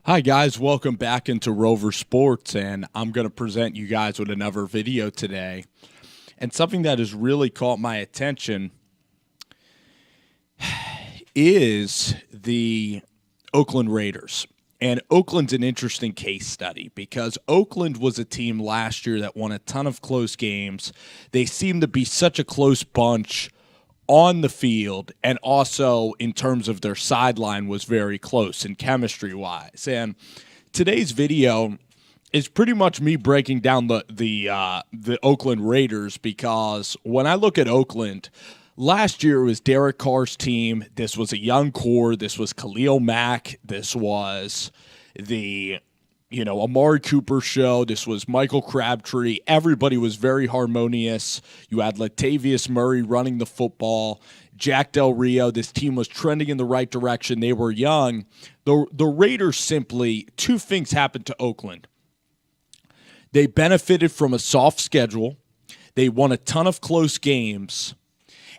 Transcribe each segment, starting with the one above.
Hi guys, welcome back into Rover Sports, and I'm going to present you guys with another video today. And something that has really caught my attention is the Oakland Raiders. And Oakland's an interesting case study because Oakland was a team last year that won a ton of close games. They seem to be such a close bunch on the field, and also in terms of their sideline was very close and chemistry-wise. And today's video is pretty much me breaking down the Oakland Raiders, because when I look at Oakland, last year it was Derek Carr's team. This was a young core. This was Khalil Mack. This was the Amari Cooper show. This was Michael Crabtree. Everybody was very harmonious. You had Latavius Murray running the football. Jack Del Rio. This team was trending in the right direction. They were young. The Raiders simply, two things happened to Oakland. They benefited from a soft schedule. They won a ton of close games.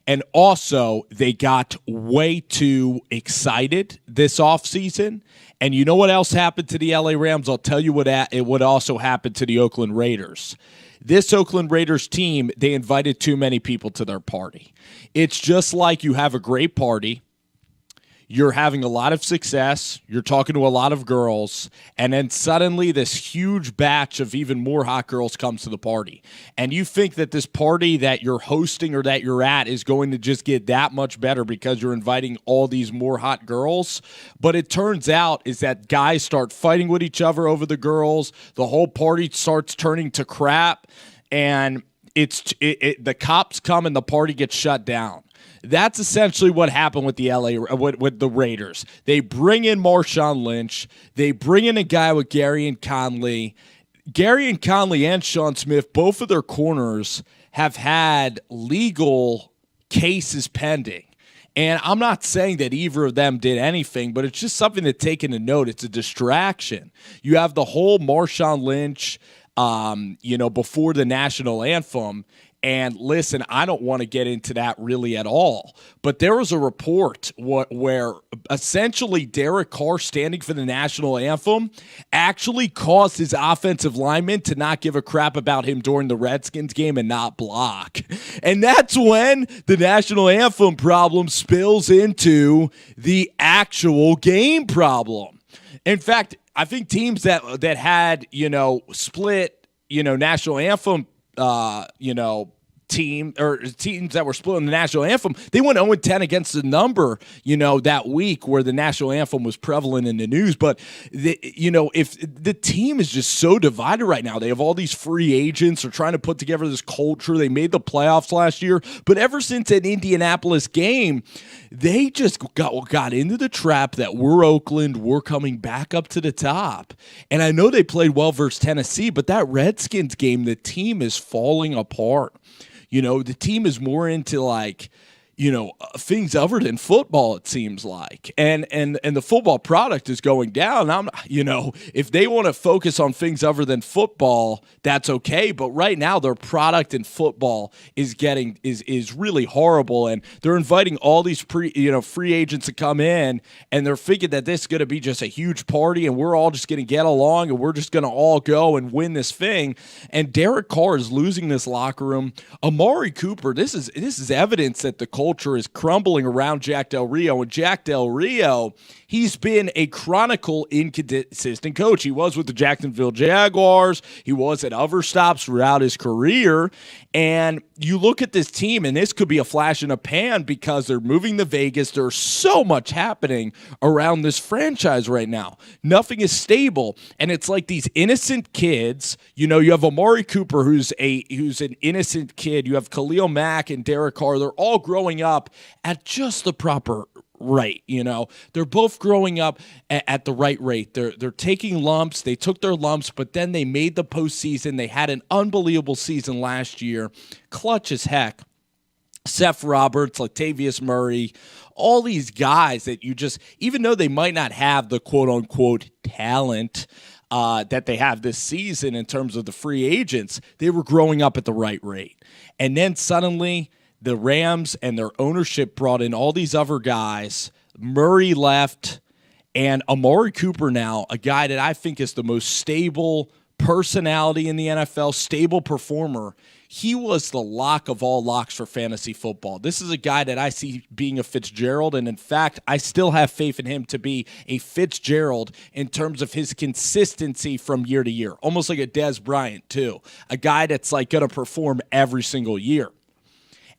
And also, they got way too excited this offseason. And you know what else happened to the LA Rams? I'll tell you what also happened to the Oakland Raiders. This Oakland Raiders team, they invited too many people to their party. It's just like you have a great party. You're having a lot of success. You're talking to a lot of girls. And then suddenly this huge batch of even more hot girls comes to the party. And you think that this party that you're hosting or that you're at is going to just get that much better because you're inviting all these more hot girls. But it turns out is that guys start fighting with each other over the girls. The whole party starts turning to crap. And the cops come and the party gets shut down. That's essentially what happened with the with the Raiders. They bring in Marshawn Lynch. They bring in a guy with Gary Conley. Gary Conley and Sean Smith, both of their corners, have had legal cases pending. And I'm not saying that either of them did anything, but it's just something to take into note. It's a distraction. You have the whole Marshawn Lynch, before the national anthem. And listen, I don't want to get into that really at all. But there was a report where essentially Derek Carr standing for the national anthem actually caused his offensive lineman to not give a crap about him during the Redskins game and not block. And that's when the national anthem problem spills into the actual game problem. In fact, I think teams that had, split, national anthem, teams that were split in the national anthem, they went 0-10 against the number, that week where the national anthem was prevalent in the news. But, if the team is just so divided right now, they have all these free agents. They're trying to put together this culture. They made the playoffs last year. But ever since that Indianapolis game, they just got into the trap that we're Oakland, we're coming back up to the top. And I know they played well versus Tennessee, but that Redskins game, the team is falling apart. The team is more into things other than football, it seems like. And the football product is going down. If they want to focus on things other than football, that's okay. But right now their product in football is really horrible. And they're inviting all these free agents to come in, and they're thinking that this is going to be just a huge party and we're all just going to get along and we're just going to all go and win this thing. And Derek Carr is losing this locker room. Amari Cooper, this is evidence that the culture is crumbling around Jack Del Rio. And Jack Del Rio, he's been a chronicle inconsistent coach. He was with the Jacksonville Jaguars. He was at other stops throughout his career. And you look at this team, and this could be a flash in a pan because they're moving to Vegas. There's so much happening around this franchise right now. Nothing is stable. And it's like these innocent kids. You have Amari Cooper, who's an innocent kid. You have Khalil Mack and Derek Carr. They're all growing up at just the proper rate. They're both growing up at the right rate. They're taking lumps. They took their lumps, but then they made the postseason. They had an unbelievable season last year, clutch as heck. Seth Roberts, Latavius Murray, all these guys that you just, even though they might not have the quote-unquote talent that they have this season in terms of the free agents, they were growing up at the right rate. And then suddenly the Rams and their ownership brought in all these other guys. Murray left, And Amari Cooper now, a guy that I think is the most stable personality in the NFL, stable performer. He was the lock of all locks for fantasy football. This is a guy that I see being a Fitzgerald, and in fact, I still have faith in him to be a Fitzgerald in terms of his consistency from year to year, almost like a Dez Bryant too, a guy that's like going to perform every single year.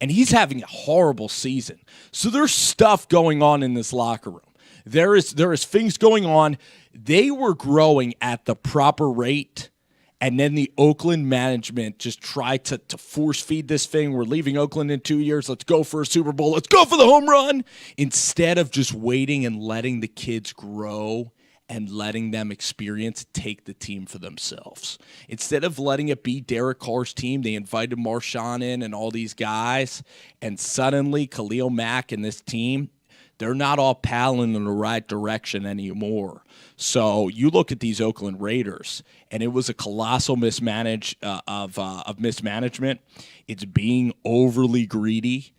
And he's having a horrible season. So there's stuff going on in this locker room. There is things going on. They were growing at the proper rate, and then the Oakland management just tried to force feed this thing. We're leaving Oakland in 2 years. Let's go for a Super Bowl. Let's go for the home run. Instead of just waiting and letting the kids grow and letting them take the team for themselves. Instead of letting it be Derek Carr's team, they invited Marshawn in and all these guys, and suddenly Khalil Mack and this team, they're not all paddling in the right direction anymore. So you look at these Oakland Raiders, and it was a colossal mismanagement. It's being overly greedy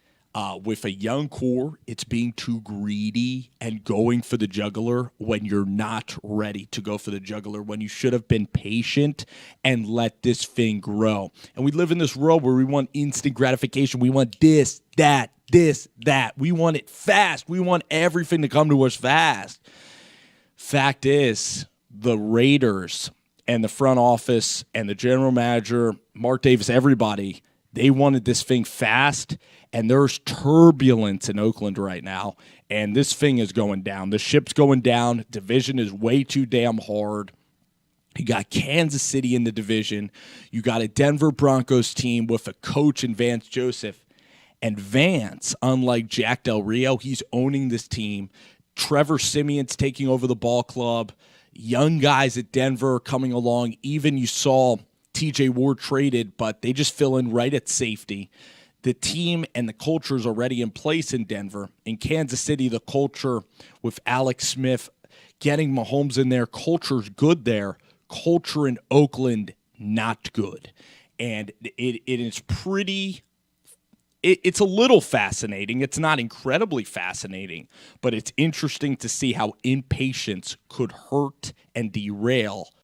with a young core. It's being too greedy and going for the jugular when you're not ready to go for the jugular, when you should have been patient and let this thing grow. And we live in this world where we want instant gratification. We want this, that. We want it fast. We want everything to come to us fast. Fact is, the Raiders and the front office and the general manager, Mark Davis, everybody, they wanted this thing fast, and there's turbulence in Oakland right now, and this thing is going down. The ship's going down. Division is way too damn hard. You got Kansas City in the division. You got a Denver Broncos team with a coach in Vance Joseph. And Vance, unlike Jack Del Rio, he's owning this team. Trevor Siemian's taking over the ball club. Young guys at Denver coming along. Even you saw TJ Ward traded, but they just fill in right at safety. The team and the culture is already in place in Denver. In Kansas City, the culture with Alex Smith, getting Mahomes in there, culture's good there. Culture in Oakland, not good. And it is pretty... It's a little fascinating. It's not incredibly fascinating, but it's interesting to see how impatience could hurt and derail